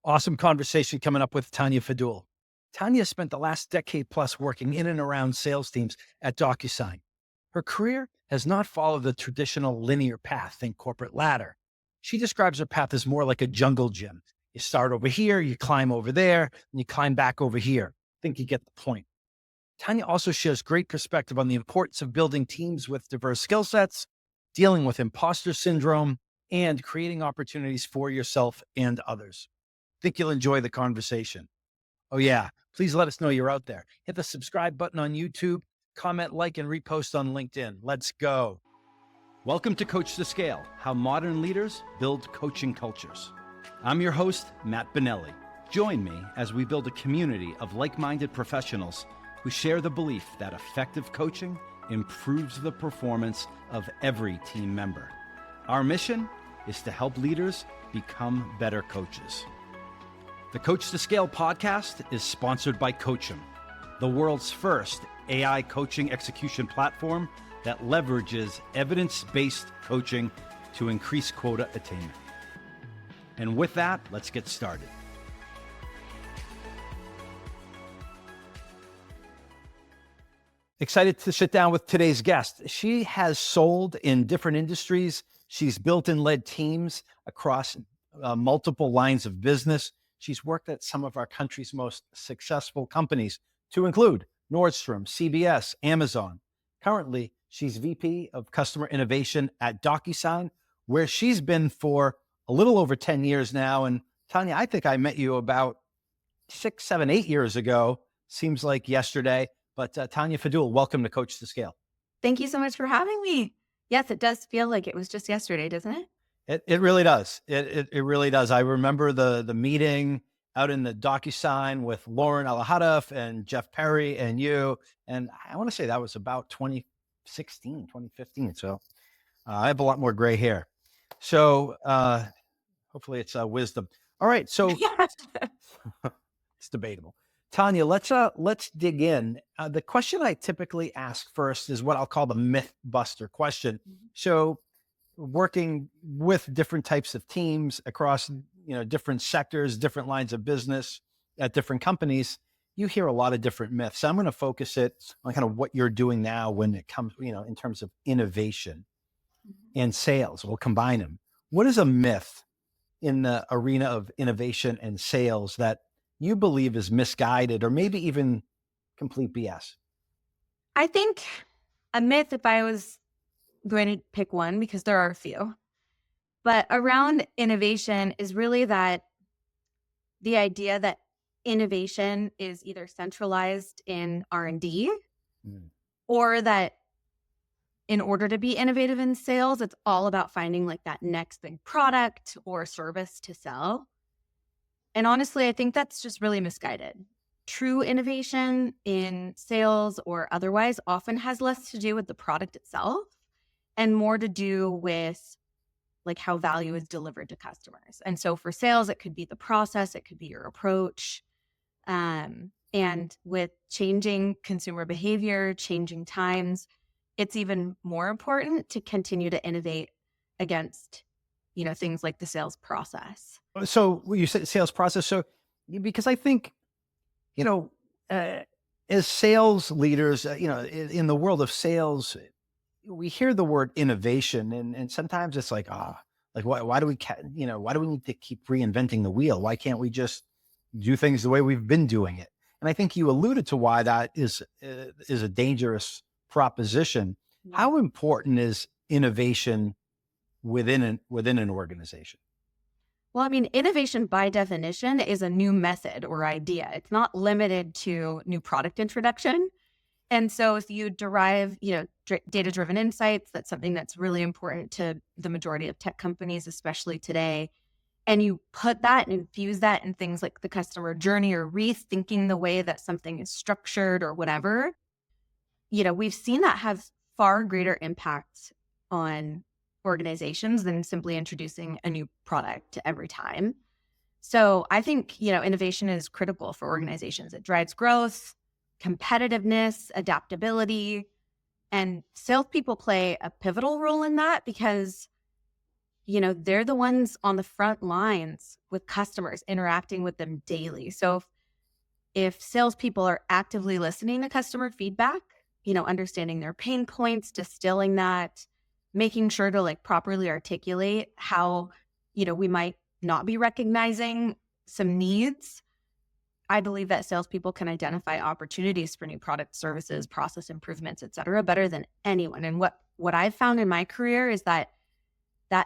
Awesome conversation coming up with Tanya Fadool. Tanya spent the last decade plus working in and around sales teams at DocuSign. Her career has not followed the traditional linear path, think corporate ladder. She describes her path as more like a jungle gym. You start over here, you climb over there, and you climb back over here. I think you get the point. Tanya also shares great perspective on the importance of building teams with diverse skill sets, dealing with imposter syndrome, and creating opportunities for yourself and others. Think you'll enjoy the conversation. Oh, yeah. Please let us know you're out there. Hit the subscribe button on YouTube, comment, like, and repost on LinkedIn. Let's go. Welcome to Coach2Scale, how modern leaders build coaching cultures. I'm your host, Matt Benelli. Join me as we build a community of like-minded professionals who share the belief that effective coaching improves the performance of every team member. Our mission is to help leaders become better coaches. The Coach2Scale podcast is sponsored by Coachum, the world's first AI coaching execution platform that leverages evidence-based coaching to increase quota attainment. And with that, let's get started. Excited to sit down with today's guest. She has sold in different industries. She's built and led teams across multiple lines of business. She's worked at some of our country's most successful companies, to include Nordstrom, CBS, Amazon. Currently, she's VP of Customer Innovation at DocuSign, where she's been for a little over 10 years now. And Tanya, I think I met you about 6, 7, 8 years ago. Seems like yesterday. But Tanya Fadool, welcome to Coach2Scale. Thank you so much for having me. Yes, it does feel like it was just yesterday, doesn't it? It really does. It really does. I remember the meeting out in the DocuSign with Lauren Alahadaf and Jeff Perry and you. And I want to say that was about 2016, 2015. So I have a lot more gray hair. So hopefully it's wisdom. All right. So it's debatable. Tanya, let's dig in. The question I typically ask first is what I'll call the myth buster question. So working with different types of teams across, different sectors, different lines of business at different companies, you hear a lot of different myths. So I'm going to focus it on kind of what you're doing now when it comes, in terms of innovation and sales. We'll combine them. What is a myth in the arena of innovation and sales that you believe is misguided or maybe even complete BS? I think a myth, if I was going to pick one, because there are a few, but around innovation is really that the idea that innovation is either centralized in R&D or that in order to be innovative in sales, it's all about finding like that next big product or service to sell. And honestly, I think that's just really misguided. True innovation in sales or otherwise often has less to do with the product itself and more to do with like how value is delivered to customers. And so for sales, it could be the process, it could be your approach. And with changing consumer behavior, changing times, it's even more important to continue to innovate against, things like the sales process. So you said sales process. So because I think, as sales leaders, in the world of sales, we hear the word innovation and sometimes it's like, why do we need to keep reinventing the wheel? Why can't we just do things the way we've been doing it? And I think you alluded to why that is a dangerous proposition. Yeah. How important is innovation within an organization? Well, I mean, innovation by definition is a new method or idea. It's not limited to new product introduction. And so if you derive, data-driven insights, that's something that's really important to the majority of tech companies, especially today. And you put that and infuse that in things like the customer journey or rethinking the way that something is structured or whatever, we've seen that have far greater impact on organizations than simply introducing a new product every time. So I think, innovation is critical for organizations. It drives growth, competitiveness, adaptability, and salespeople play a pivotal role in that because, they're the ones on the front lines with customers, interacting with them daily. So if salespeople are actively listening to customer feedback, understanding their pain points, distilling that, making sure to properly articulate how, we might not be recognizing some needs, I believe that salespeople can identify opportunities for new product, services, process improvements, et cetera, better than anyone. And what I've found in my career is that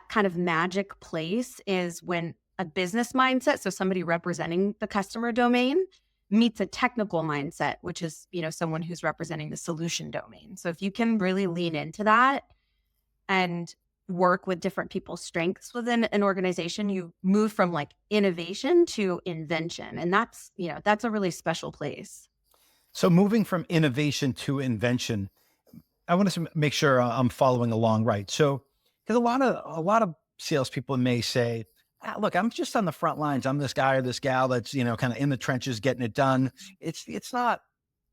kind of magic place is when a business mindset, so somebody representing the customer domain, meets a technical mindset, which is, someone who's representing the solution domain. So if you can really lean into that and work with different people's strengths within an organization, you move from innovation to invention. And that's a really special place. So moving from innovation to invention, I want to make sure I'm following along right. So, because a lot of salespeople may say, "Look, I'm just on the front lines. I'm this guy or this gal that's kind of in the trenches getting it done. It's not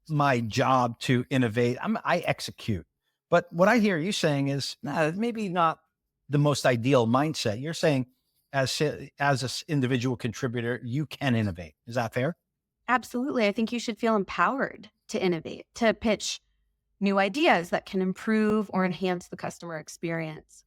my job to innovate. I execute." But what I hear you saying is, nah, maybe not the most ideal mindset. You're saying, as an individual contributor, you can innovate. Is that fair? Absolutely. I think you should feel empowered to innovate, to pitch new ideas that can improve or enhance the customer experience.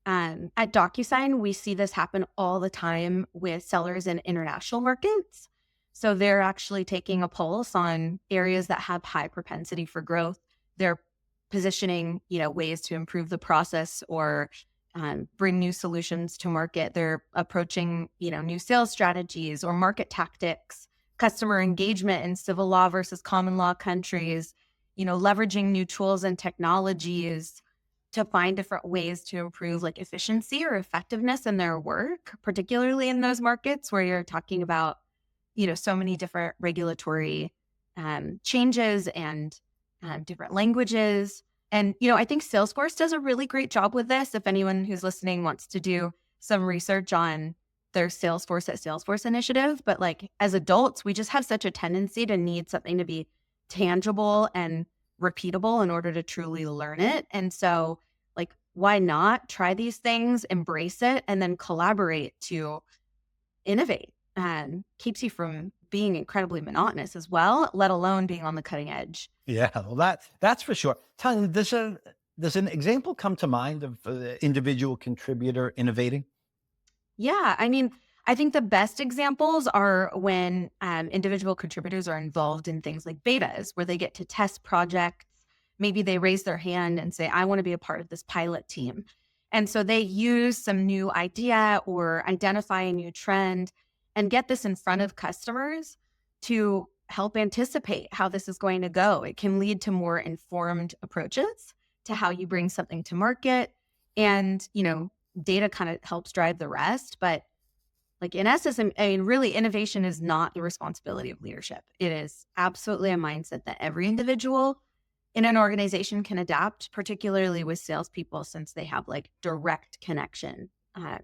At DocuSign, we see this happen all the time with sellers in international markets. So they're actually taking a pulse on areas that have high propensity for growth. They're positioning, ways to improve the process or bring new solutions to market. They're approaching, new sales strategies or market tactics, customer engagement in civil law versus common law countries, leveraging new tools and technologies to find different ways to improve efficiency or effectiveness in their work, particularly in those markets where you're talking about, so many different regulatory changes and different languages. And, I think Salesforce does a really great job with this. If anyone who's listening wants to do some research on their Salesforce at Salesforce initiative, but as adults, we just have such a tendency to need something to be tangible and repeatable in order to truly learn it. And so why not try these things, embrace it, and then collaborate to innovate? And keeps you from being incredibly monotonous as well, let alone being on the cutting edge. Yeah, well, that's for sure. Tanya, does an example come to mind of the individual contributor innovating? Yeah, I mean, I think the best examples are when individual contributors are involved in things like betas, where they get to test projects. Maybe they raise their hand and say, I want to be a part of this pilot team. And so they use some new idea or identify a new trend and get this in front of customers to help anticipate how this is going to go. It can lead to more informed approaches to how you bring something to market. And, data kind of helps drive the rest. But in essence, I mean, really, innovation is not the responsibility of leadership. It is absolutely a mindset that every individual in an organization can adapt, particularly with salespeople, since they have direct connection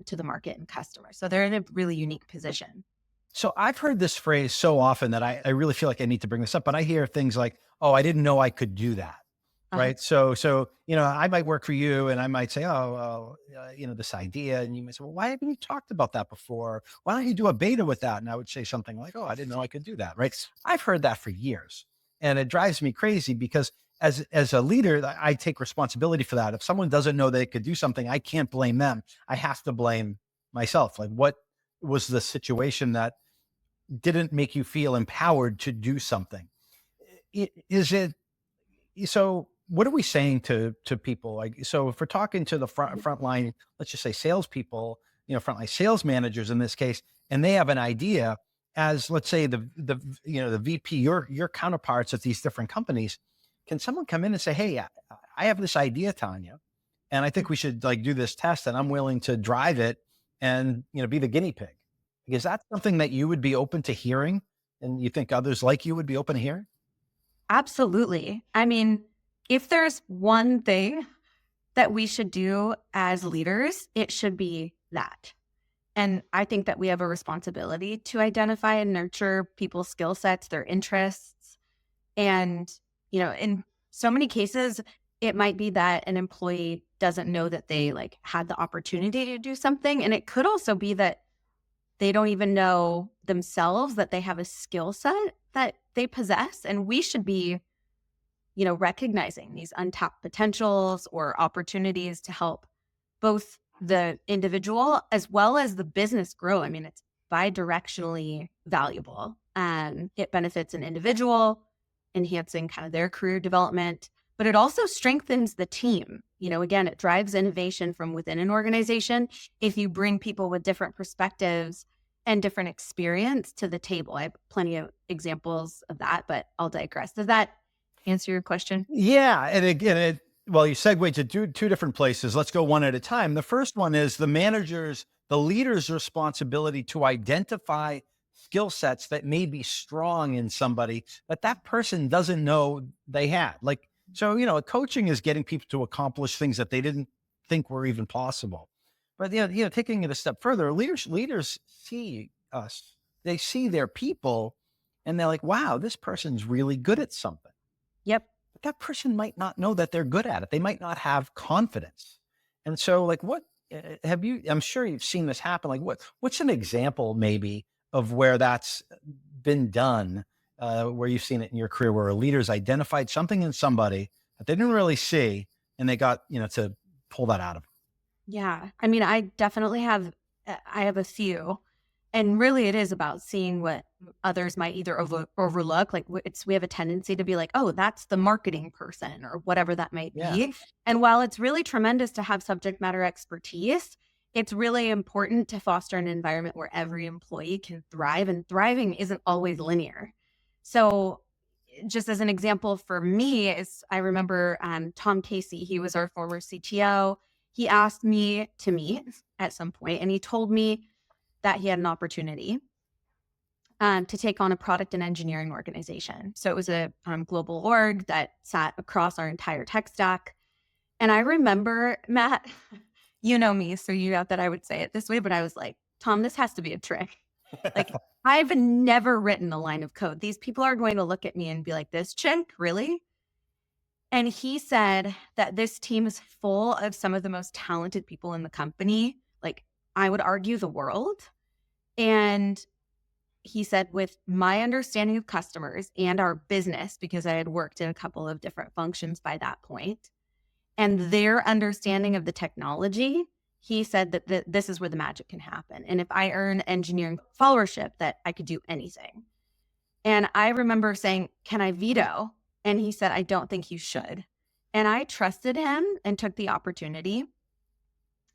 to the market and customers. So they're in a really unique position. So I've heard this phrase so often that I really feel like I need to bring this up, but I hear things like, "Oh, I didn't know I could do that." Uh-huh. Right. So, I might work for you and I might say, "Oh, this idea." And you might say, "Well, why haven't you talked about that before? Why don't you do a beta with that?" And I would say something like, "Oh, I didn't know I could do that." Right. I've heard that for years and it drives me crazy because as a leader, I take responsibility for that. If someone doesn't know they could do something, I can't blame them. I have to blame myself. What was the situation that didn't make you feel empowered to do something? Is it so? What are we saying to people? So if we're talking to the front line, let's just say salespeople, frontline sales managers in this case, and they have an idea, as let's say the VP, your counterparts at these different companies, can someone come in and say, "Hey, I have this idea, Tanya, and I think we should do this test, and I'm willing to drive it and be the guinea pig." Is that something that you would be open to hearing, and you think others like you would be open to hearing? Absolutely. I mean, if there's one thing that we should do as leaders, it should be that. And I think that we have a responsibility to identify and nurture people's skill sets, their interests. And, in so many cases, it might be that an employee doesn't know that they like had the opportunity to do something. And it could also be that they don't even know themselves that they have a skill set that they possess. And we should be, recognizing these untapped potentials or opportunities to help both the individual as well as the business grow. I mean, it's bi-directionally valuable. It benefits an individual, enhancing kind of their career development, but it also strengthens the team. Again, it drives innovation from within an organization if you bring people with different perspectives and different experience to the table. I have plenty of examples of that, but I'll digress. Does that answer your question? Yeah. And again, well, you segued to two different places. Let's go one at a time. The first one is the leader's responsibility to identify skill sets that may be strong in somebody, but that person doesn't know they had. Like, so, coaching is getting people to accomplish things that they didn't think were even possible. But, taking it a step further, leaders see us, they see their people and they're like, wow, this person's really good at something. Yep. But that person might not know that they're good at it. They might not have confidence. And so like I'm sure you've seen this happen. Like what's an example maybe of where that's been done, where you've seen it in your career, where a leader's identified something in somebody that they didn't really see and they got, to pull that out of them? Yeah. I mean, I definitely have, I have a few. And really, it is about seeing what others might either overlook. Like we have a tendency to be like, oh, that's the marketing person or whatever that might Yeah. be. And while it's really tremendous to have subject matter expertise, it's really important to foster an environment where every employee can thrive. And thriving isn't always linear. So just as an example for me is I remember Tom Casey, he was our former CTO. He asked me to meet at some point and he told me that he had an opportunity to take on a product and engineering organization. So it was a global org that sat across our entire tech stack. And I remember, Matt, you know me, so you know that I would say it this way, but I was like, Tom, this has to be a trick. Like, I've never written a line of code. These people are going to look at me and be like, this chick, really? And he said that this team is full of some of the most talented people in the company, like I would argue the world. And he said, with my understanding of customers and our business, because I had worked in a couple of different functions by that point, and their understanding of the technology, he said that this is where the magic can happen. And if I earn engineering followership, that I could do anything. And I remember saying, can I veto? And he said, I don't think you should. And I trusted him and took the opportunity.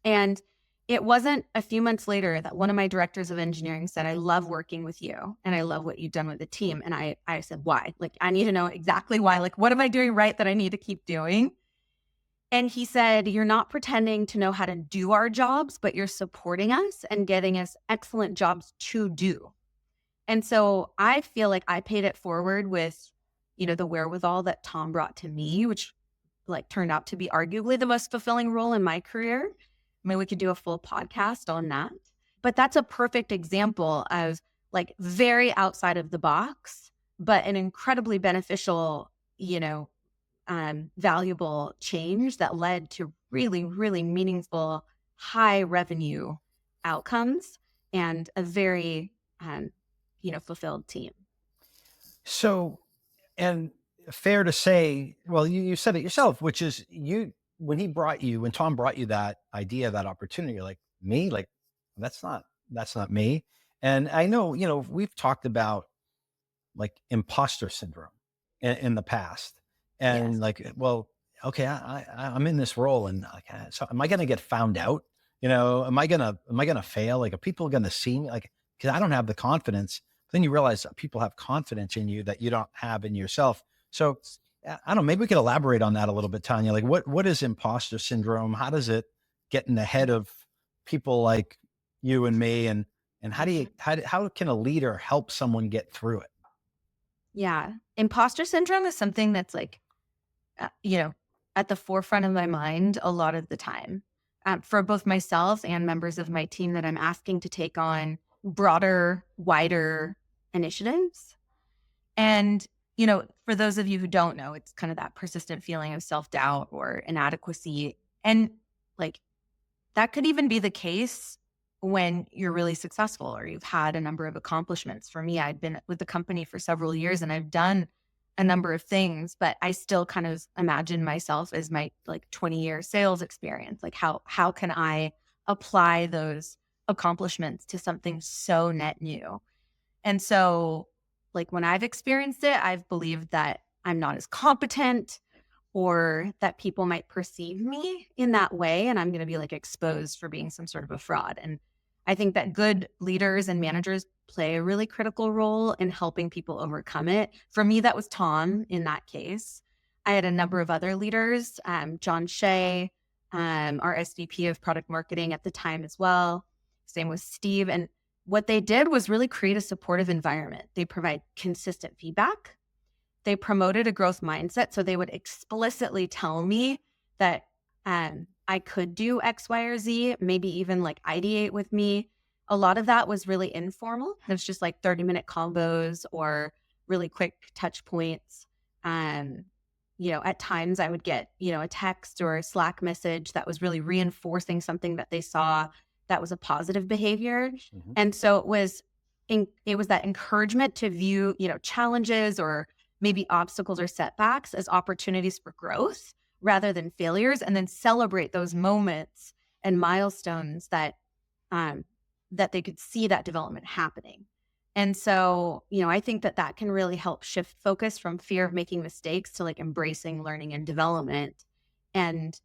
And it wasn't a few months later that one of my directors of engineering said, I love working with you and I love what you've done with the team. And I said, why? Like, I need to know exactly why. Like, what am I doing right that I need to keep doing? And he said, you're not pretending to know how to do our jobs, but you're supporting us and getting us excellent jobs to do. And so I feel like I paid it forward with, the wherewithal that Tom brought to me, which like turned out to be arguably the most fulfilling role in my career. I mean, we could do a full podcast on that, but that's a perfect example of like very outside of the box, but an incredibly beneficial, valuable change that led to really, really meaningful, high revenue outcomes and a very, fulfilled team. So, and fair to say, well, you said it yourself, which is when Tom brought you that idea, that opportunity, you're like, me, like, that's not me. And I know, we've talked about like imposter syndrome in the past and Yes. like, well, okay, I'm in this role and like, so am I going to get found out? Am I going to fail? Like, are people going to see me? Like, cause I don't have the confidence. Then you realize that people have confidence in you that you don't have in yourself. So I don't know, maybe we could elaborate on that a little bit, Tanya. Like what is imposter syndrome? How does it get in the head of people like you and me? And how can a leader help someone get through it? Yeah. Imposter syndrome is something that's like, at the forefront of my mind a lot of the time for both myself and members of my team that I'm asking to take on broader, wider initiatives. And for those of you who don't know, it's kind of that persistent feeling of self-doubt or inadequacy. And like that could even be the case when you're really successful or you've had a number of accomplishments. For me, I'd been with the company for several years and I've done a number of things, but I still kind of imagine myself as my like 20-year sales experience. Like how can I apply those accomplishments to something so net new? And so like when I've experienced it, I've believed that I'm not as competent or that people might perceive me in that way. And I'm going to be like exposed for being some sort of a fraud. And I think that good leaders and managers play a really critical role in helping people overcome it. For me, that was Tom in that case. I had a number of other leaders, John Shea, our SVP of product marketing at the time as well. Same with Steve. And what they did was really create a supportive environment. They provide consistent feedback. They promoted a growth mindset. So they would explicitly tell me that I could do X, Y, or Z, maybe even like ideate with me. A lot of that was really informal. It was just like 30-minute combos or really quick touch points. At times I would get, a text or a Slack message that was really reinforcing something that they saw that was a positive behavior. Mhm. And so it was that encouragement to view, challenges or maybe obstacles or setbacks as opportunities for growth rather than failures, and then celebrate those moments and milestones that they could see that development happening. And so, I think that can really help shift focus from fear of making mistakes to like embracing learning and development. And,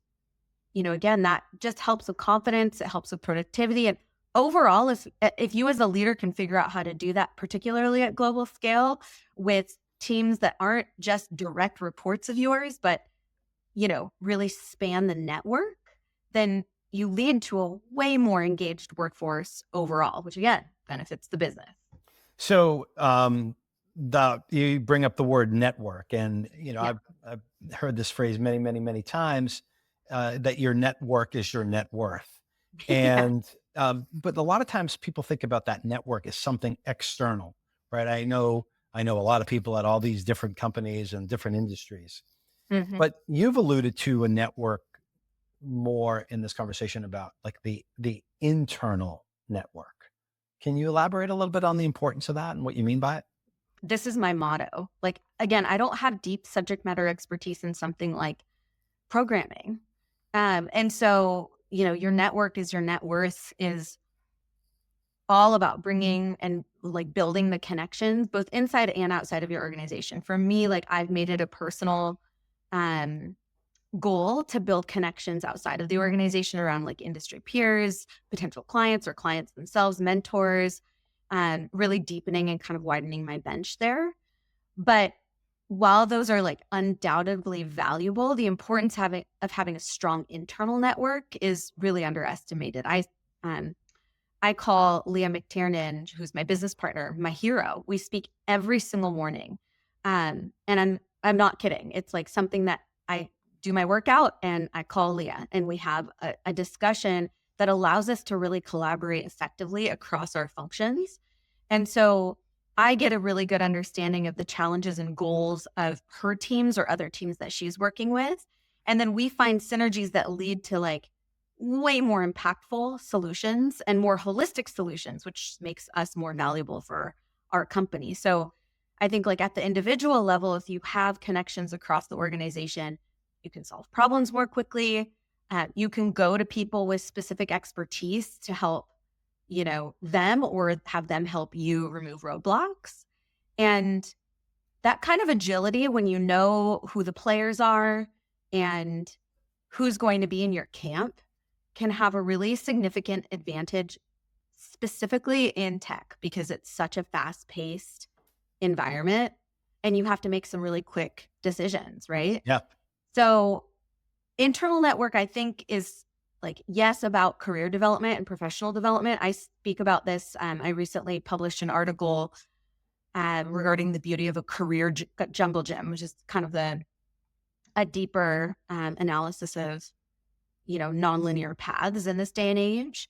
again, that just helps with confidence. It helps with productivity. And overall, if you as a leader can figure out how to do that, particularly at global scale with teams that aren't just direct reports of yours, but, really span the network, then you lead to a way more engaged workforce overall, which again, benefits the business. So you bring up the word network, and Yeah. I've heard this phrase many, many, many times, that your network is your net worth. Yeah. And but a lot of times people think about that network as something external, right? I know a lot of people at all these different companies and different industries, Mhm. but you've alluded to a network more in this conversation about like the internal network. Can you elaborate a little bit on the importance of that and what you mean by it? This is my motto. Like, again, I don't have deep subject matter expertise in something like programming. And so, your network is your net worth is all about bringing and like building the connections both inside and outside of your organization. For me, like I've made it a personal um, goal to build connections outside of the organization around like industry peers, potential clients or clients themselves, mentors, really deepening and kind of widening my bench there. But while those are like undoubtedly valuable, the importance of having a strong internal network is really underestimated. I call Leah McTiernan, who's my business partner, my hero. We speak every single morning. And I'm not kidding. It's like something that I do my workout and I call Leah and we have a discussion that allows us to really collaborate effectively across our functions. And so I get a really good understanding of the challenges and goals of her teams or other teams that she's working with. And then we find synergies that lead to like way more impactful solutions and more holistic solutions, which makes us more valuable for our company. So I think like at the individual level, if you have connections across the organization, you can solve problems more quickly. You can go to people with specific expertise to help, them or have them help you remove roadblocks. And that kind of agility when you know who the players are and who's going to be in your camp can have a really significant advantage, specifically in tech, because it's such a fast-paced environment and you have to make some really quick decisions, right? Yeah. So internal network, I think, is like, yes, about career development and professional development. I speak about this. I recently published an article regarding the beauty of a career jungle gym, which is kind of a deeper analysis of, nonlinear paths in this day and age.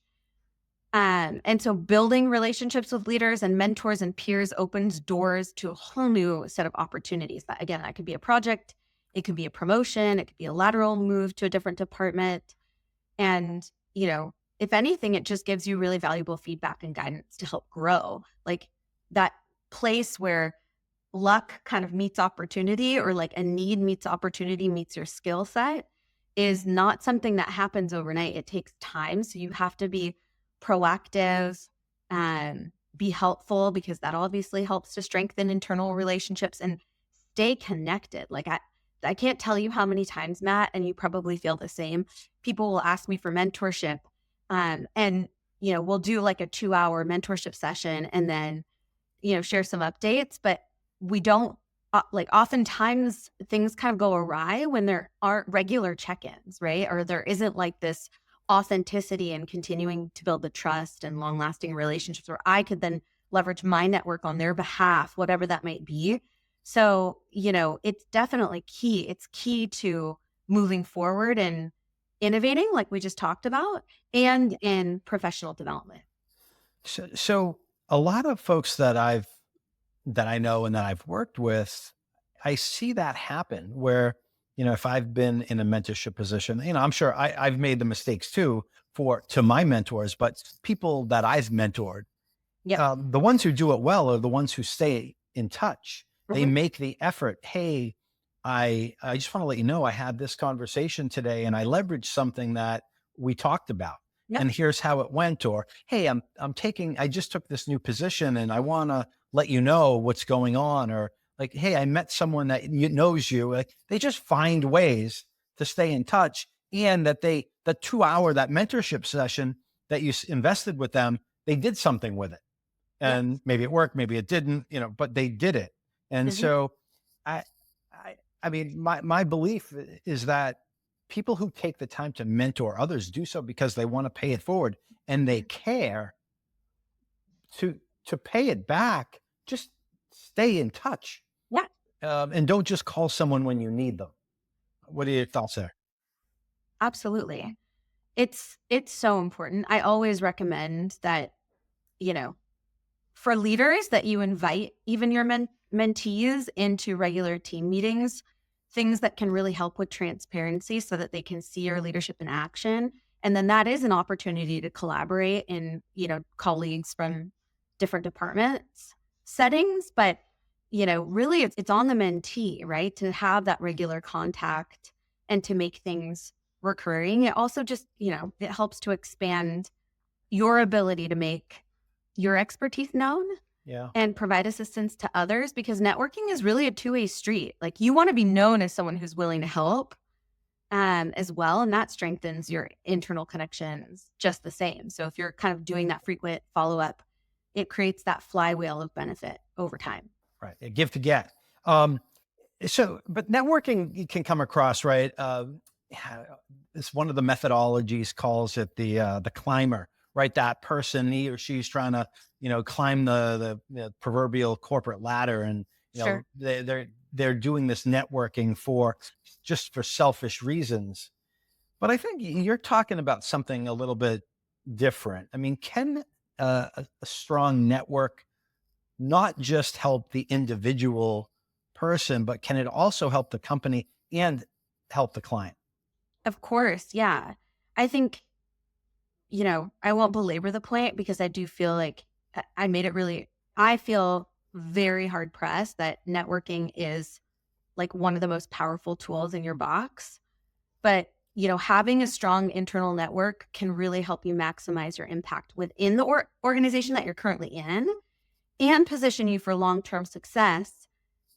And so building relationships with leaders and mentors and peers opens doors to a whole new set of opportunities. That again, that could be a project, it could be a promotion, it could be a lateral move to a different department. And, if anything, it just gives you really valuable feedback and guidance to help grow. Like that place where luck kind of meets opportunity, or like a need meets opportunity meets your skill set, is not something that happens overnight. It takes time. So you have to be proactive and be helpful, because that obviously helps to strengthen internal relationships and stay connected. Like I can't tell you how many times, Matt, and you probably feel the same. People will ask me for mentorship, and we'll do like a 2-hour mentorship session and then share some updates, but we don't like oftentimes things kind of go awry when there aren't regular check-ins, right? Or there isn't like this authenticity and continuing to build the trust and long-lasting relationships where I could then leverage my network on their behalf, whatever that might be. So, it's definitely key. It's key to moving forward and innovating, like we just talked about, and in professional development. So a lot of folks that I know and that I've worked with, I see that happen where, if I've been in a mentorship position, I'm sure I've made the mistakes too to my mentors, but people that I've mentored, Yep. the ones who do it well are the ones who stay in touch. They Mhm. make the effort. Hey, I just want to let you know I had this conversation today and I leveraged something that we talked about. Yep. And here's how it went. Or, hey, I just took this new position and I want to let you know what's going on. Or like, hey, I met someone that knows you. Like, they just find ways to stay in touch, and the 2 hour, that mentorship session that you invested with them, they did something with it, Yep. and maybe it worked, maybe it didn't, but they did it. And Mhm. so I, I mean, my belief is that people who take the time to mentor others do so because they want to pay it forward and they care to pay it back. Just stay in touch, Yeah. and don't just call someone when you need them. What are your thoughts there? Absolutely. It's so important. I always recommend that, you know, for leaders, that you invite even your mentees into regular team meetings, things that can really help with transparency so that they can see your leadership in action. And then that is an opportunity to collaborate in, colleagues from different departments settings. But, really it's on the mentee, right? To have that regular contact and to make things recurring. It also just, it helps to expand your ability to make your expertise known Yeah. and provide assistance to others, because networking is really a two-way street. Like you want to be known as someone who's willing to help, as well. And that strengthens your internal connections just the same. So if you're kind of doing that frequent follow-up, it creates that flywheel of benefit over time. Right. A give to get. Um, but networking can come across, right. Yeah, it's one of the methodologies calls it the climber, right? That person, he or she's trying to, climb the proverbial corporate ladder, and Sure. they're doing this networking for selfish reasons. But I think you're talking about something a little bit different. I mean, can a strong network not just help the individual person, but can it also help the company and help the client? Of course. Yeah. I think, I won't belabor the point, because I do feel like I made it really, I feel very hard pressed that networking is like one of the most powerful tools in your box. But, having a strong internal network can really help you maximize your impact within the organization that you're currently in and position you for long-term success.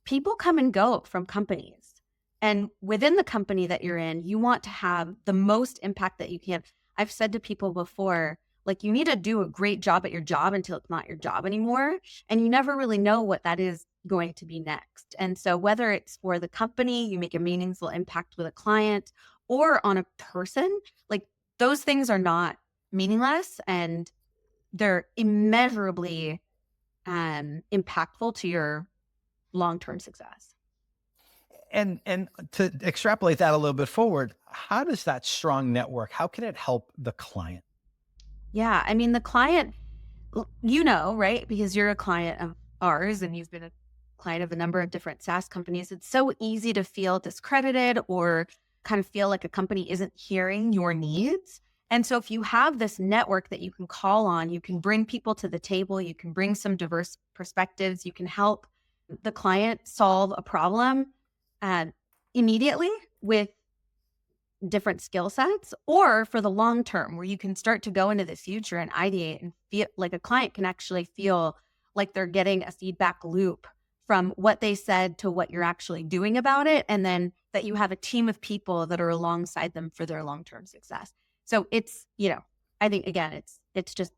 People come and go from companies. And within the company that you're in, you want to have the most impact that you can. I've said to people before, like, you need to do a great job at your job until it's not your job anymore. And you never really know what that is going to be next. And so, whether it's for the company, you make a meaningful impact with a client, or on a person, like, those things are not meaningless, and they're immeasurably impactful to your long-term success. And to extrapolate that a little bit forward, how does that strong network, how can it help the client? Yeah. I mean, the client, you know, right? Because you're a client of ours and you've been a client of a number of different SaaS companies. It's so easy to feel discredited or kind of feel like a company isn't hearing your needs. And so if you have this network that you can call on, you can bring people to the table, you can bring some diverse perspectives, you can help the client solve a problem uh, immediately with different skill sets, or for the long term where you can start to go into the future and ideate and feel like a client can actually feel like they're getting a feedback loop from what they said to what you're actually doing about it. And then that you have a team of people that are alongside them for their long-term success. So it's, I think again, it's just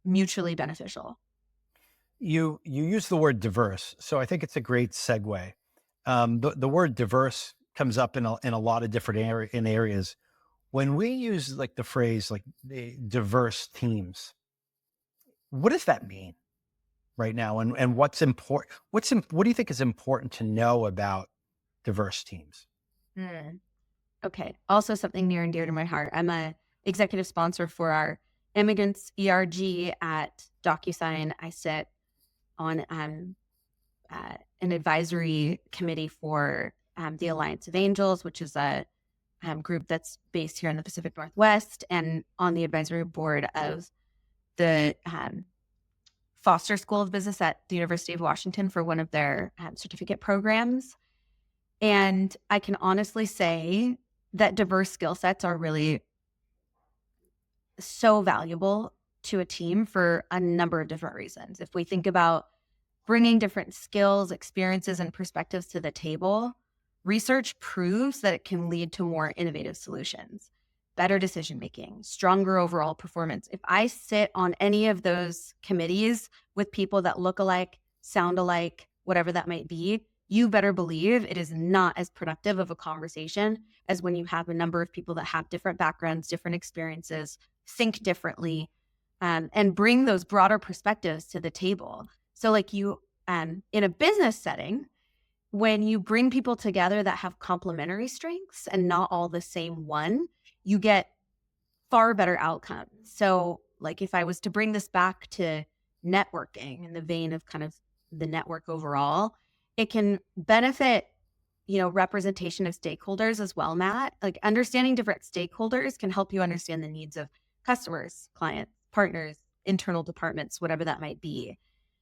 mutually beneficial. You use the word diverse, so I think it's a great segue. The word diverse comes up in a lot of different areas. When we use like the phrase like the diverse teams, what does that mean right now? And what's important? What do you think is important to know about diverse teams? Mm. Okay. Also something near and dear to my heart. I'm a executive sponsor for our immigrants ERG at DocuSign. I sit on an advisory committee for the Alliance of Angels, which is a group that's based here in the Pacific Northwest, and on the advisory board of the Foster School of Business at the University of Washington for one of their certificate programs. And I can honestly say that diverse skill sets are really so valuable to a team for a number of different reasons. If we think about bringing different skills, experiences, and perspectives to the table, research proves that it can lead to more innovative solutions, better decision making, stronger overall performance. If I sit on any of those committees with people that look alike, sound alike, whatever that might be, you better believe it is not as productive of a conversation as when you have a number of people that have different backgrounds, different experiences, think differently, and bring those broader perspectives to the table. So like in a business setting, when you bring people together that have complementary strengths and not all the same one, you get far better outcomes. So like if I was to bring this back to networking in the vein of kind of the network overall, it can benefit, representation of stakeholders as well, Matt. Like understanding different stakeholders can help you understand the needs of customers, clients, partners, internal departments, whatever that might be.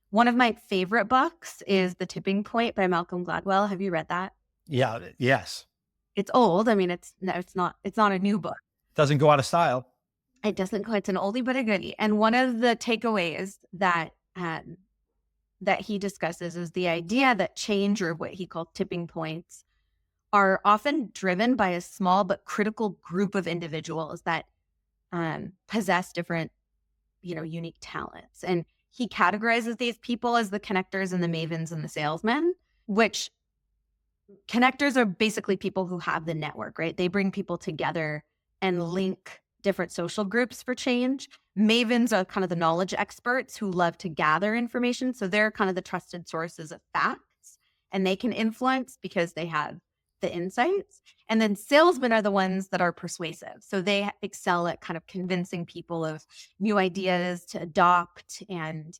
One of my favorite books is The Tipping Point by Malcolm Gladwell. Have you read that? Yeah. Yes. It's old. I mean, it's not a new book. Doesn't go out of style. It doesn't go. It's an oldie but a goodie. And one of the takeaways that he discusses is the idea that change, or what he called tipping points, are often driven by a small but critical group of individuals that possess different, unique talents. And he categorizes these people as the connectors and the mavens and the salesmen, which connectors are basically people who have the network, right? They bring people together and link different social groups for change. Mavens are kind of the knowledge experts who love to gather information. So they're kind of the trusted sources of facts, and they can influence because they have the insights. And then salesmen are the ones that are persuasive. So they excel at kind of convincing people of new ideas to adopt and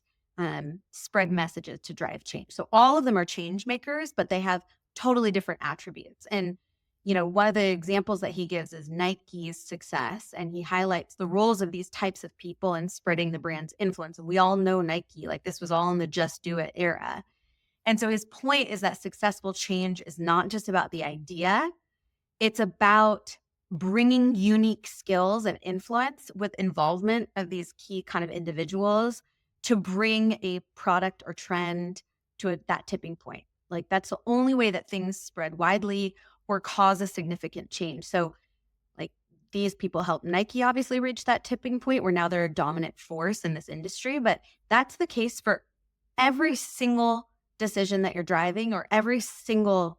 spread messages to drive change. So all of them are change makers, but they have totally different attributes. And, one of the examples that he gives is Nike's success. And he highlights the roles of these types of people in spreading the brand's influence. And we all know Nike, like this was all in the just do it era. And so his point is that successful change is not just about the idea, it's about bringing unique skills and influence with involvement of these key kind of individuals to bring a product or trend to that tipping point. Like that's the only way that things spread widely or cause a significant change. So like these people help Nike obviously reach that tipping point where now they're a dominant force in this industry, but that's the case for every single decision that you're driving or every single,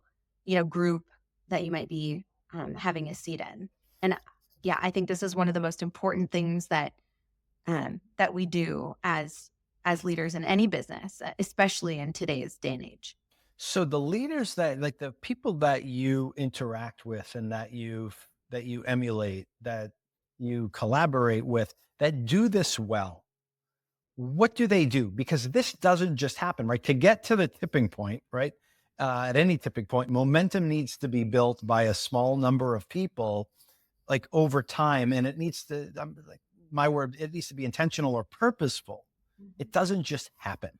group that you might be having a seat in. And yeah, I think this is one of the most important things that that we do as leaders in any business, especially in today's day and age. So the leaders that like the people that you interact with and that you emulate, that you collaborate with, that do this well, what do they do? Because this doesn't just happen, right? To get to the tipping point, right? At any tipping point, momentum needs to be built by a small number of people, like over time, and it needs to, like my word, it needs to be intentional or purposeful. It doesn't just happen.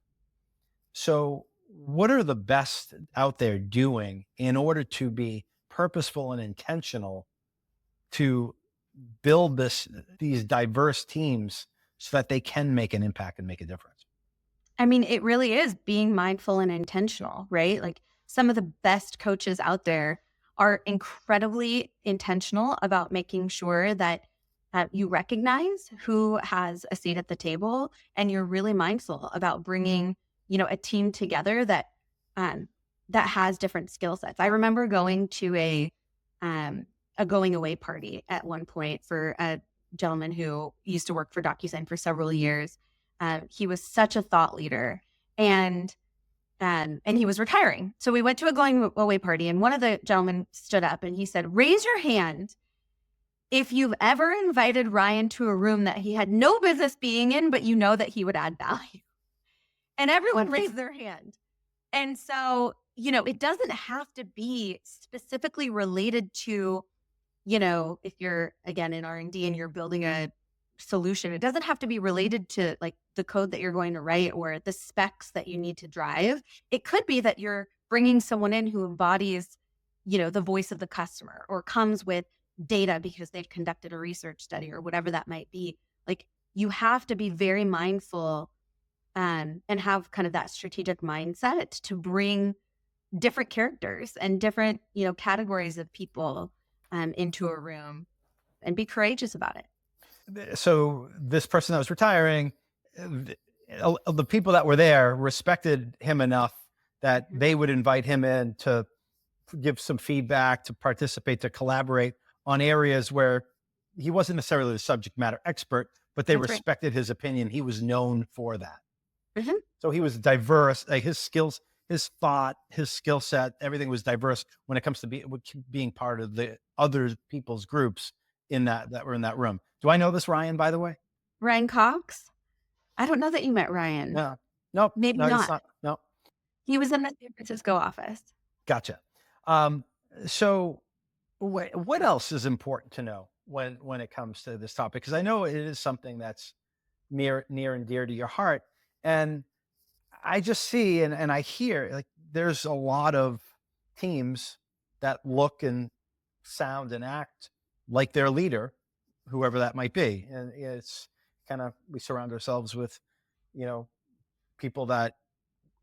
So, what are the best out there doing in order to be purposeful and intentional to build these diverse teams so that they can make an impact and make a difference? I mean, it really is being mindful and intentional, right? Like some of the best coaches out there are incredibly intentional about making sure that you recognize who has a seat at the table, and you're really mindful about bringing, a team together um, that has different skill sets. I remember going to a going away party at one point for a gentleman who used to work for DocuSign for several years. He was such a thought leader, and he was retiring. So we went to a going away party, and one of the gentlemen stood up and he said, "Raise your hand if you've ever invited Ryan to a room that he had no business being in, but you know that he would add value." And everyone raised their hand. And so, it doesn't have to be specifically related to, if you're again in R&D and you're building a solution, it doesn't have to be related to like the code that you're going to write or the specs that you need to drive. It could be that you're bringing someone in who embodies, the voice of the customer or comes with data because they've conducted a research study or whatever that might be. Like you have to be very mindful and have kind of that strategic mindset to bring different characters and different, categories of people into a room and be courageous about it. So this person that was retiring, the people that were there respected him enough that they would invite him in to give some feedback, to participate, to collaborate on areas where he wasn't necessarily the subject matter expert, but they That's right. respected his opinion. He was known for that. Mhm. So he was diverse, like his skills, his thought, his skill set, everything was diverse when it comes to being part of the other people's groups that were in that room. Do I know this Ryan, by the way? Ryan Cox? I don't know that you met Ryan. No. Nope. Maybe No, it's not. not. No. He was in the San Francisco office. Gotcha. Um, so what else is important to know when it comes to this topic? Because I know it is something that's near and dear to your heart. And I just see and I hear like there's a lot of teams that look and sound and act like their leader, whoever that might be. And it's kind of we surround ourselves with, you know, people that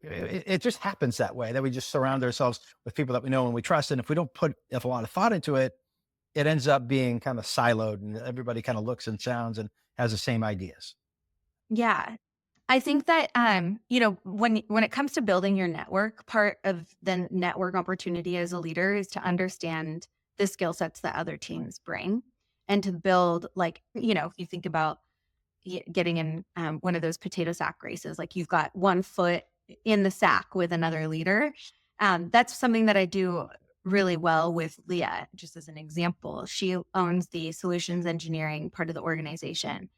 it just happens that way, that we just surround ourselves with people that we know and we trust. And if we don't put a lot of thought into it, it ends up being kind of siloed and everybody kind of looks and sounds and has the same ideas. Yeah. I think that when it comes to building your network, part of the network opportunity as a leader is to understand the skill sets that other teams bring and to build if you think about getting in one of those potato sack races, like you've got one foot in the sack with another leader. That's something that I do really well with Leah, just as an example. She owns the solutions engineering part of the organization.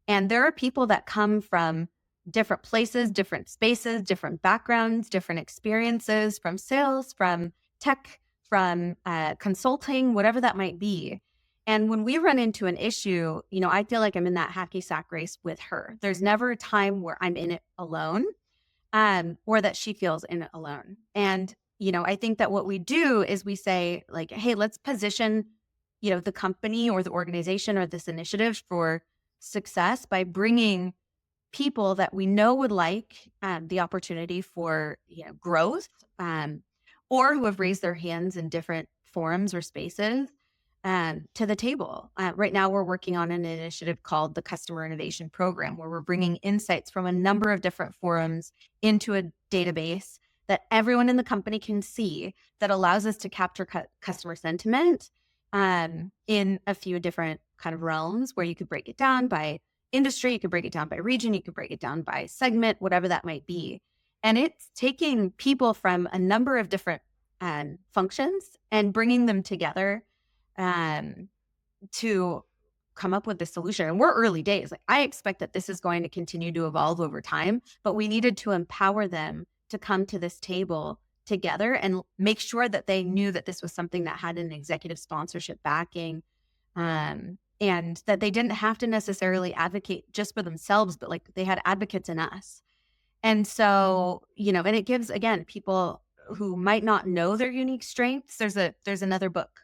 And there are people that come from different places, different spaces, different backgrounds, different experiences from sales, from tech, from consulting, whatever that might be. And when we run into an issue, I feel like I'm in that hacky sack race with her. There's never a time where I'm in it alone, or that she feels in it alone. And, I think that what we do is we say like, hey, let's position, the company or the organization or this initiative for success by bringing people that we know would like the opportunity for growth, or who have raised their hands in different forums or spaces to the table. Right now, we're working on an initiative called the Customer Innovation Program, where we're bringing insights from a number of different forums into a database that everyone in the company can see that allows us to capture customer sentiment in a few different kind of realms, where you could break it down by industry, you could break it down by region, you could break it down by segment, whatever that might be. And it's taking people from a number of different functions and bringing them together to come up with this solution. And we're early days. Like, I expect that this is going to continue to evolve over time, but we needed to empower them to come to this table together and make sure that they knew that this was something that had an executive sponsorship backing, and that they didn't have to necessarily advocate just for themselves, but like they had advocates in us. And so, and it gives, again, people who might not know their unique strengths. There's another book.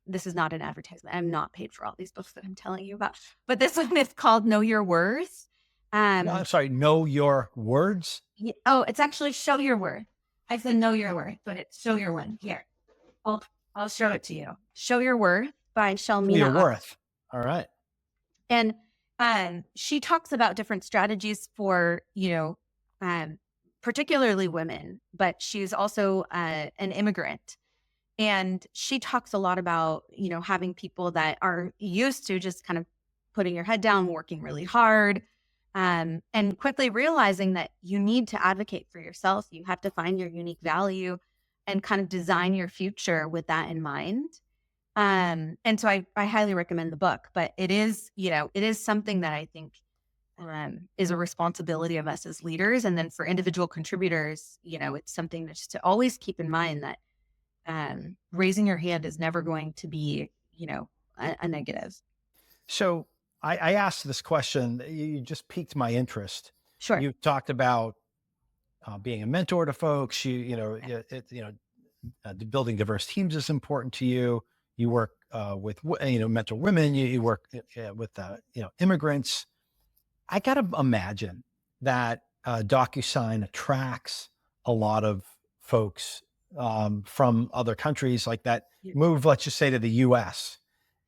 This is not an advertisement. I'm not paid for all these books that I'm telling you about, but this one is called Know Your Worth. No, I'm sorry. Know your words. It's actually Show Your Worth. I said Know Your Worth, but it's Show Your Worth. Here, I'll show it to you. Show Your Worth by Shalmina. Your worth. All right. And she talks about different strategies for, particularly women, but she's also an immigrant. And she talks a lot about, having people that are used to just kind of putting your head down, working really hard, and quickly realizing that you need to advocate for yourself. You have to find your unique value and kind of design your future with that in mind. And so I highly recommend the book, but it is something that I think is a responsibility of us as leaders. And then for individual contributors, it's something just to always keep in mind that raising your hand is never going to be, a negative. So I asked this question. You just piqued my interest. Sure. You talked about being a mentor to folks. Building diverse teams is important to you. You work with mentor women. You work with immigrants. I gotta imagine that DocuSign attracts a lot of folks from other countries like that move, let's just say, to the US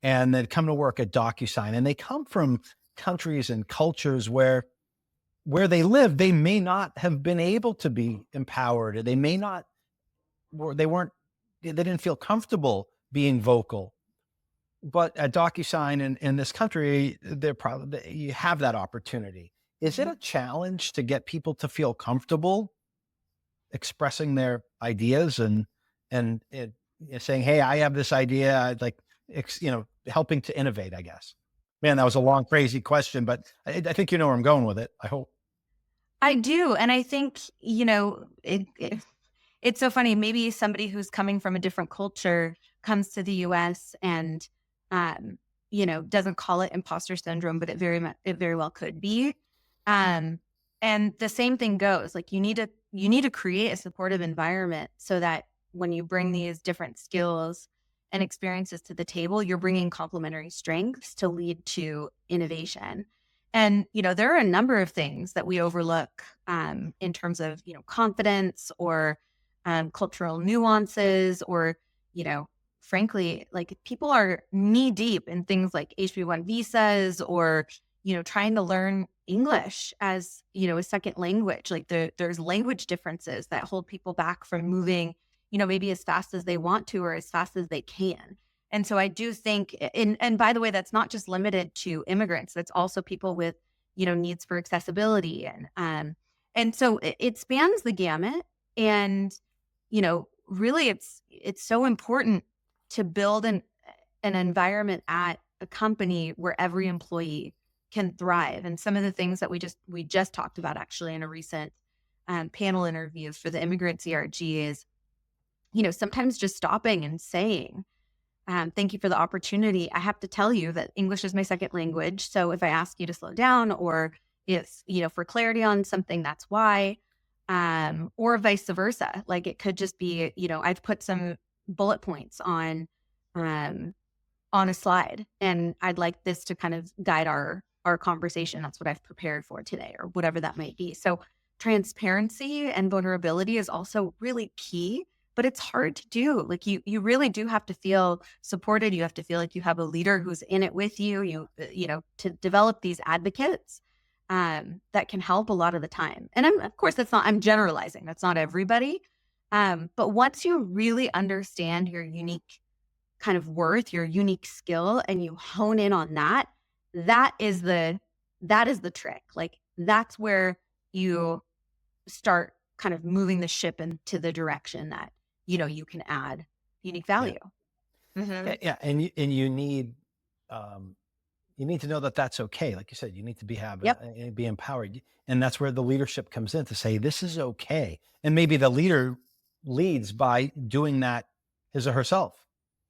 and then come to work at DocuSign. And they come from countries and cultures where they live, they may not have been able to be empowered, or they may not, or they didn't feel comfortable being vocal. But at DocuSign in this country, you have that opportunity. Is it a challenge to get people to feel comfortable expressing their ideas and saying, "Hey, I have this idea. I'd like," helping to innovate, I guess. Man, that was a long, crazy question, but I think you know where I'm going with it. I hope. I do. And I think, it's so funny. Maybe somebody who's coming from a different culture comes to the US and, doesn't call it imposter syndrome, but it very well could be. And the same thing goes, like, you need to create a supportive environment so that when you bring these different skills and experiences to the table, you're bringing complementary strengths to lead to innovation. And, there are a number of things that we overlook in terms of, confidence or cultural nuances, or, frankly, like, people are knee deep in things like HB1 visas, or, trying to learn English as, a second language. Like, there's language differences that hold people back from moving, maybe as fast as they want to or as fast as they can. And so I do think, and by the way, that's not just limited to immigrants. That's also people with, needs for accessibility. And so it spans the gamut. And, really it's so important to build an environment at a company where every employee can thrive. And some of the things that we just talked about actually in a recent panel interview for the immigrant CRG is, sometimes just stopping and saying, thank you for the opportunity. I have to tell you that English is my second language. So if I ask you to slow down, or if, for clarity on something, that's why, or vice versa. Like, it could just be, I've put some bullet points on a slide, and I'd like this to kind of guide our conversation. That's what I've prepared for today, or whatever that might be. So transparency and vulnerability is also really key, but it's hard to do. Like, you really do have to feel supported. You have to feel like you have a leader who's in it with you, to develop these advocates that can help a lot of the time. And I'm generalizing. That's not everybody. But once you really understand your unique kind of worth, your unique skill, and you hone in on that, that is the trick. Like, that's where you start kind of moving the ship into the direction that, you can add unique value. Yeah. And you need um, you need to know that that's okay. Like you said, you need to Yep. be empowered, and that's where the leadership comes in to say this is okay. And maybe the leader leads by doing that his or herself,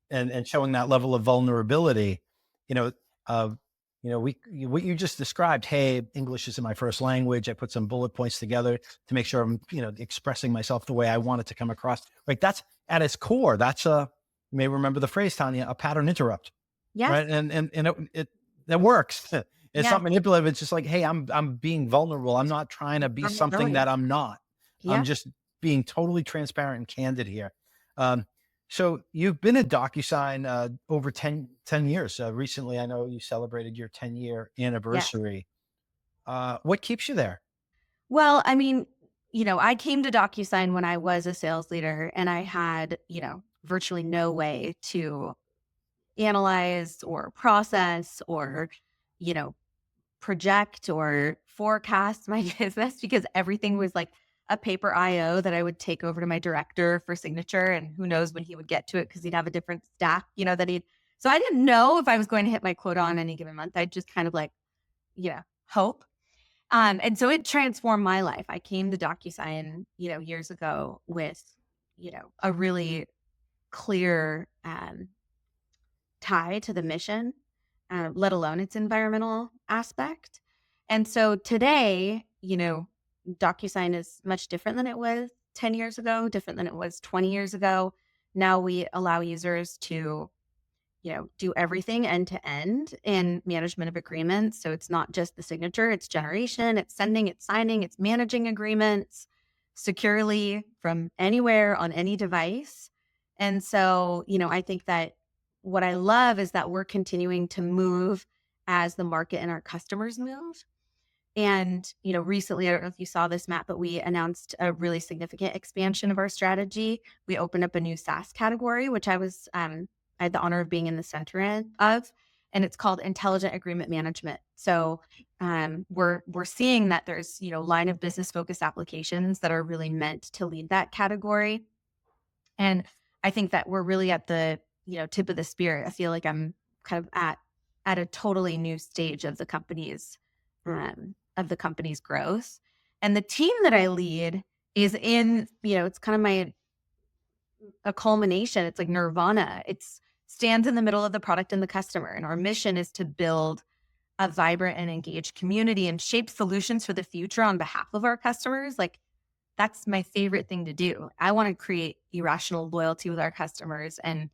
and showing that level of vulnerability. You know, uh, what you just described. Hey, English isn't my first language. I put some bullet points together to make sure I'm expressing myself the way I want it to come across. Right. That's at its core. That's a, you may remember the phrase, Tanya, a pattern interrupt, Yes. right? And it that works. It's Yes. not manipulative. It's just like, hey, I'm being vulnerable. I'm not trying to be something Vulnerability. that I'm not. I'm Yep. just being totally transparent and candid here. Um, so you've been at DocuSign over 10 years. Recently, I know you celebrated your 10-year Yes. anniversary. What keeps you there? Well, I mean, I came to DocuSign when I was a sales leader and I had, virtually no way to analyze or process or, you know, project or forecast my business because everything was like a paper IO that I would take over to my director for signature. And who knows when he would get to it because he'd have a different stack, that he'd. So I didn't know if I was going to hit my quota on any given month. I'd just kind of like, hope. And so it transformed my life. I came to DocuSign, years ago with, a really clear tie to the mission, let alone its environmental aspect. And so today, DocuSign is much different than it was 10 years ago, different than it was 20 years ago. Now we allow users to, do everything end to end in management of agreements. So it's not just the signature, it's generation, it's sending, it's signing, it's managing agreements securely from anywhere on any device. And so, I think that what I love is that we're continuing to move as the market and our customers move. And, recently, I don't know if you saw this, Matt, but we announced a really significant expansion of our strategy. We opened up a new SaaS category, which I had the honor of being in the center of, and it's called Intelligent Agreement Management. So we're seeing that there's, line of business focused applications that are really meant to lead that category. And I think that we're really at the, tip of the spear. I feel like I'm kind of at a totally new stage of the company's growth. And the team that I lead is in, it's kind of a culmination. It's like nirvana. It's stands in the middle of the product and the customer. And our mission is to build a vibrant and engaged community and shape solutions for the future on behalf of our customers. Like that's my favorite thing to do. I want to create irrational loyalty with our customers and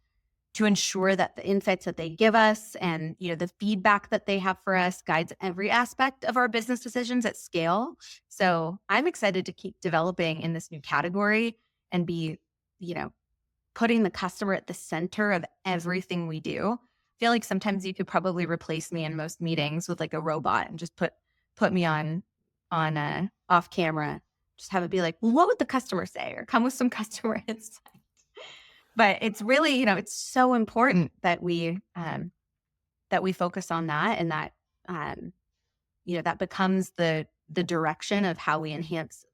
to ensure that the insights that they give us and, the feedback that they have for us guides every aspect of our business decisions at scale. So I'm excited to keep developing in this new category and be, putting the customer at the center of everything we do. I feel like sometimes you could probably replace me in most meetings with like a robot and just put me on off camera. Just have it be like, well, what would the customer say? Or come with some customer insight. But it's really, it's so important that we focus on that and that that becomes the direction of how we enhance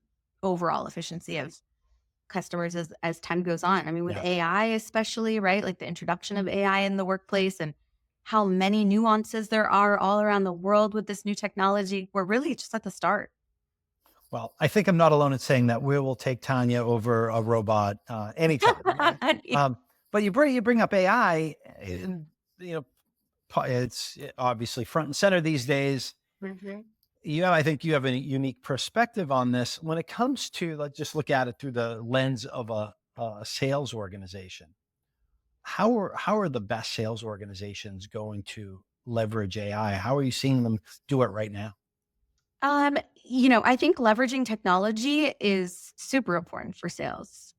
overall efficiency of customers as time goes on. I mean, with Yeah. AI especially, right? Like the introduction of AI in the workplace and how many nuances there are all around the world with this new technology. We're really just at the start. Well, I think I'm not alone in saying that we will take Tanya over a robot anytime. But you bring up AI, and you know, it's obviously front and center these days. Mhm. I think you have a unique perspective on this when it comes to, let's just look at it through the lens of a sales organization. How are the best sales organizations going to leverage AI? How are you seeing them do it right now? I think leveraging technology is super important for sales,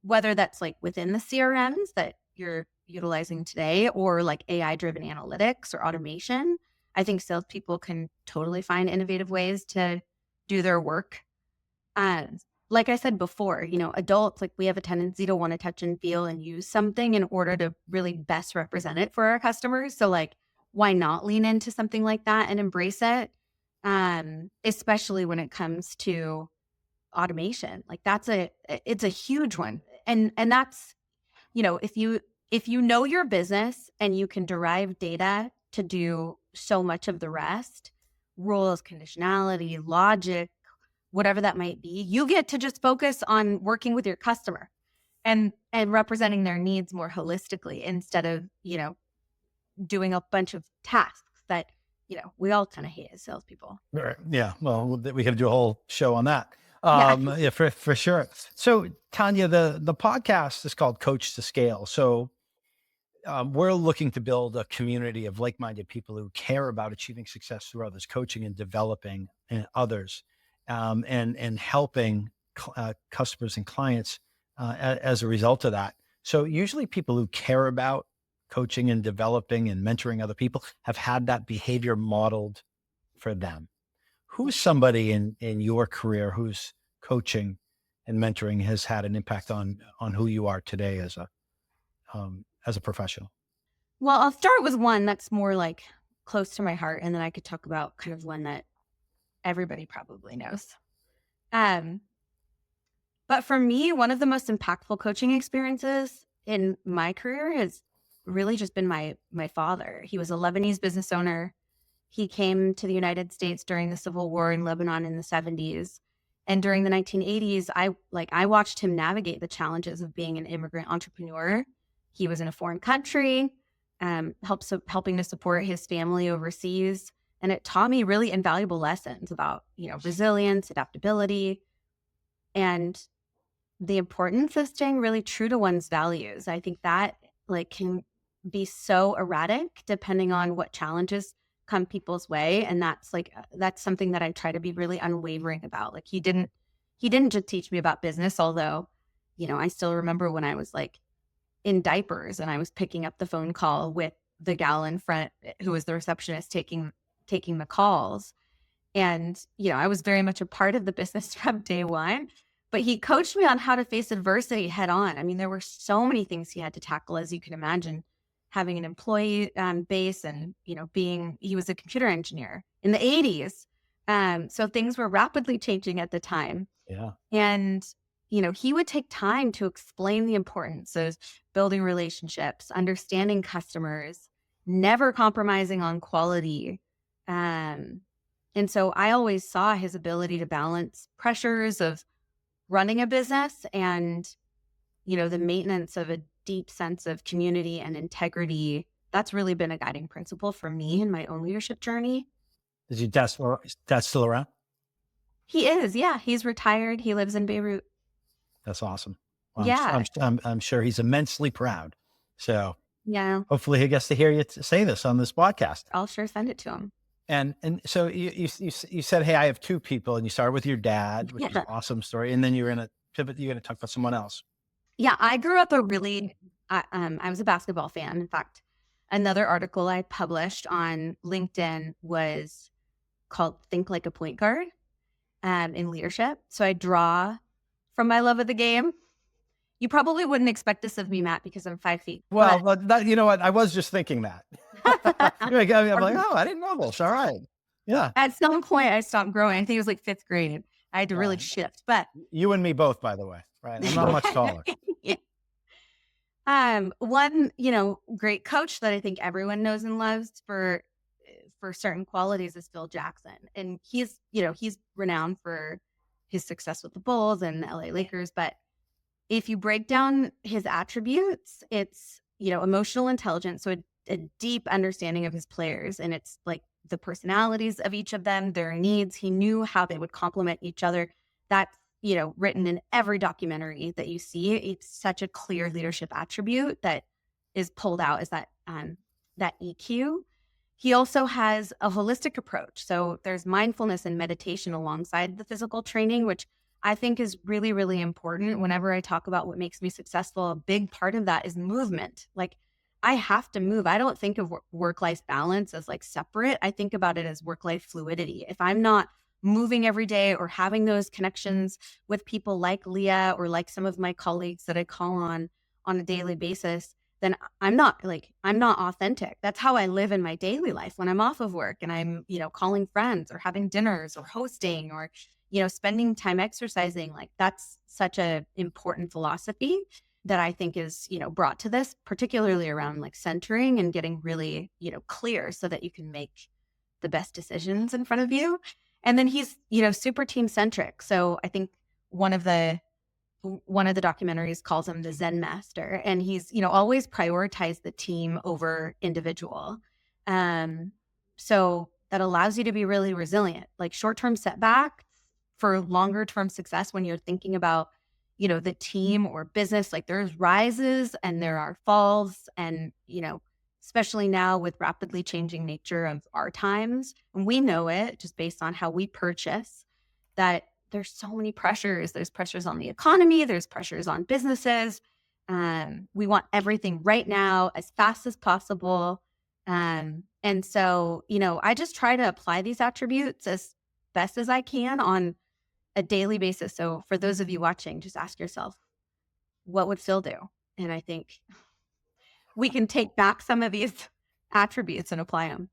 whether that's like within the CRMs that you're utilizing today or like AI driven analytics or automation. I think salespeople can totally find innovative ways to do their work. And like I said before, adults, like we have a tendency to want to touch and feel and use something in order to really best represent it for our customers. So like, why not lean into something like that and embrace it? Especially when it comes to automation. Like it's a huge one. And that's, if you if you know your business and you can derive data to do so much of the rest, rules, conditionality, logic, whatever that might be, you get to just focus on working with your customer and representing their needs more holistically instead of, doing a bunch of tasks that, we all kind of hate as salespeople. Right. Yeah. Well, we could do a whole show on that. Yeah. Yeah, for sure. So Tanya, the podcast is called Coach2Scale. So we're looking to build a community of like-minded people who care about achieving success through others, coaching and developing others, and helping customers and clients as a result of that. So usually people who care about coaching and developing and mentoring other people have had that behavior modeled for them. Who's somebody in your career whose coaching and mentoring has had an impact on who you are today as a professional? Well, I'll start with one that's more like close to my heart, and then I could talk about kind of one that everybody probably knows. But for me, one of the most impactful coaching experiences in my career has really just been my father. He was a Lebanese business owner. He came to the United States during the Civil War in Lebanon in the 70s. And during the 1980s, I watched him navigate the challenges of being an immigrant entrepreneur. He was in a foreign country, helping to support his family overseas. And it taught me really invaluable lessons about, resilience, adaptability, and the importance of staying really true to one's values. I think that can be so erratic depending on what challenges come people's way. And that's something that I try to be really unwavering about. Like he didn't just teach me about business, although, I still remember when I was in diapers and I was picking up the phone call with the gal in front who was the receptionist taking the calls. And, I was very much a part of the business from day one, but he coached me on how to face adversity head on. I mean, there were so many things he had to tackle, as you can imagine, having an employee base and, he was a computer engineer in the 80s. So things were rapidly changing at the time. Yeah. And, he would take time to explain the importance of building relationships, understanding customers, never compromising on quality. And so I always saw his ability to balance pressures of running a business and, the maintenance of a deep sense of community and integrity. That's really been a guiding principle for me in my own leadership journey. Is your dad still around? He is. Yeah. He's retired. He lives in Beirut. That's awesome. Well, Yeah. I'm sure he's immensely proud. So Yeah. hopefully he gets to hear you say this on this podcast. I'll sure send it to him. And so you said, hey, I have two people, and you started with your dad, which is an awesome story. And then you're going to pivot. You're going to talk about someone else. Yeah. I grew up I was a basketball fan. In fact, another article I published on LinkedIn was called Think Like a Point Guard in leadership. So I draw from my love of the game. You probably wouldn't expect this of me, Matt, because I'm 5 feet. Well, but you know what? I was just thinking that. I'm like, oh, I didn't know this. All right. Yeah. At some point, I stopped growing. I think it was 5th grade. I had to really shift. But you and me both, by the way. Right? I'm not much taller. Yeah. One, great coach that I think everyone knows and loves for certain qualities is Phil Jackson. And he's renowned for his success with the Bulls and the LA Lakers. But if you break down his attributes, it's, emotional intelligence. So a deep understanding of his players. And it's the personalities of each of them, their needs. He knew how they would complement each other. That's, written in every documentary that you see. It's such a clear leadership attribute that is pulled out as that EQ. He also has a holistic approach. So there's mindfulness and meditation alongside the physical training, which I think is really, really important. Whenever I talk about what makes me successful, a big part of that is movement. I have to move. I don't think of work-life balance as separate. I think about it as work-life fluidity. If I'm not moving every day or having those connections with people like Leah or like some of my colleagues that I call on a daily basis, then I'm not authentic. That's how I live in my daily life when I'm off of work and I'm, calling friends or having dinners or hosting or, spending time exercising. That's such a important philosophy that I think is, brought to this, particularly around like centering and getting really, clear so that you can make the best decisions in front of you. And then he's, super team centric. So I think one of the documentaries calls him the Zen master, and he's, always prioritized the team over individual. So that allows you to be really resilient, like short-term setbacks for longer-term success. When you're thinking about, the team or business, like there's rises and there are falls, and, especially now with rapidly changing nature of our times, and we know it just based on how we purchase, that there's so many pressures. There's pressures on the economy. There's pressures on businesses. We want everything right now as fast as possible. And so, I just try to apply these attributes as best as I can on a daily basis. So for those of you watching, just ask yourself, what would Phil do? And I think we can take back some of these attributes and apply them.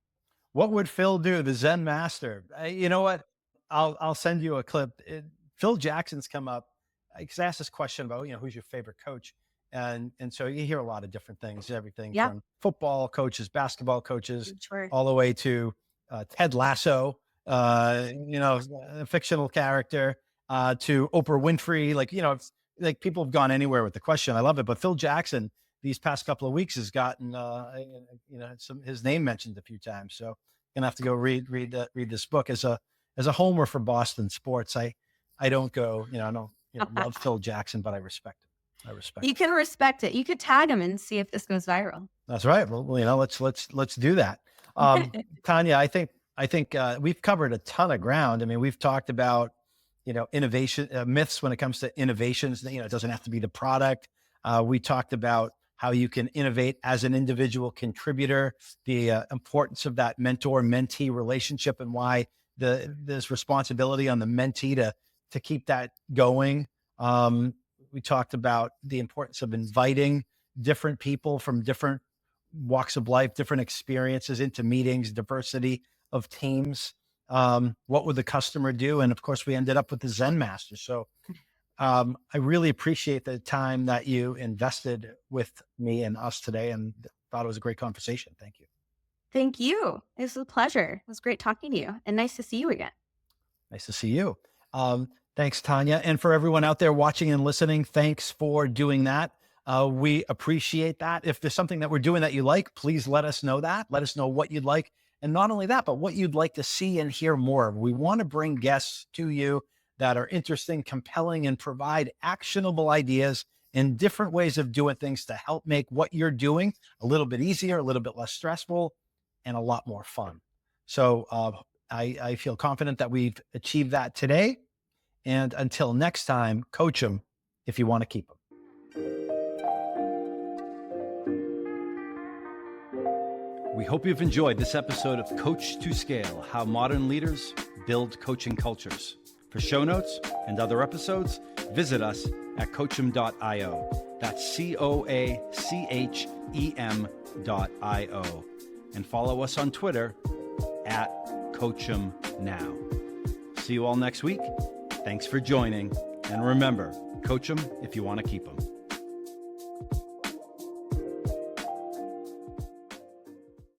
What would Phil do? The Zen master. You know what? I'll send you a clip. Phil Jackson's come up because I asked this question about, who's your favorite coach? And so you hear a lot of different things, everything from football coaches, basketball coaches, all the way to Ted Lasso, a fictional character, to Oprah Winfrey. Like people have gone anywhere with the question. I love it. But Phil Jackson, these past couple of weeks, has gotten his name mentioned a few times. So gonna have to go read this book as a homer for Boston sports. I don't go, I don't love Phil Jackson, but I respect him. You can respect it. You could tag him and see if this goes viral. That's right. Well, let's do that. Tanya, I think we've covered a ton of ground. I mean, we've talked about, innovation myths when it comes to innovations. It doesn't have to be the product. We talked about how you can innovate as an individual contributor, the importance of that mentor-mentee relationship, and why there's responsibility on the mentee to keep that going. We talked about the importance of inviting different people from different walks of life, different experiences into meetings, diversity of teams. What would the customer do? And of course, we ended up with the Zen master. So I really appreciate the time that you invested with me and us today, and thought it was a great conversation. Thank you. Thank you. It was a pleasure. It was great talking to you, and nice to see you again. Nice to see you. Thanks, Tanya. And for everyone out there watching and listening, thanks for doing that. We appreciate that. If there's something that we're doing that you like, please let us know that. Let us know what you'd like. And not only that, but what you'd like to see and hear more of. We want to bring guests to you that are interesting, compelling, and provide actionable ideas and different ways of doing things to help make what you're doing a little bit easier, a little bit less stressful, and a lot more fun. So I feel confident that we've achieved that today. And until next time, coach them if you want to keep them. We hope you've enjoyed this episode of Coach2Scale, How Modern Leaders Build Coaching Cultures. For show notes and other episodes, visit us at coachem.io. That's COACHEM.io. And follow us on Twitter at CoachemNow. See you all next week. Thanks for joining. And remember, coach them if you want to keep them.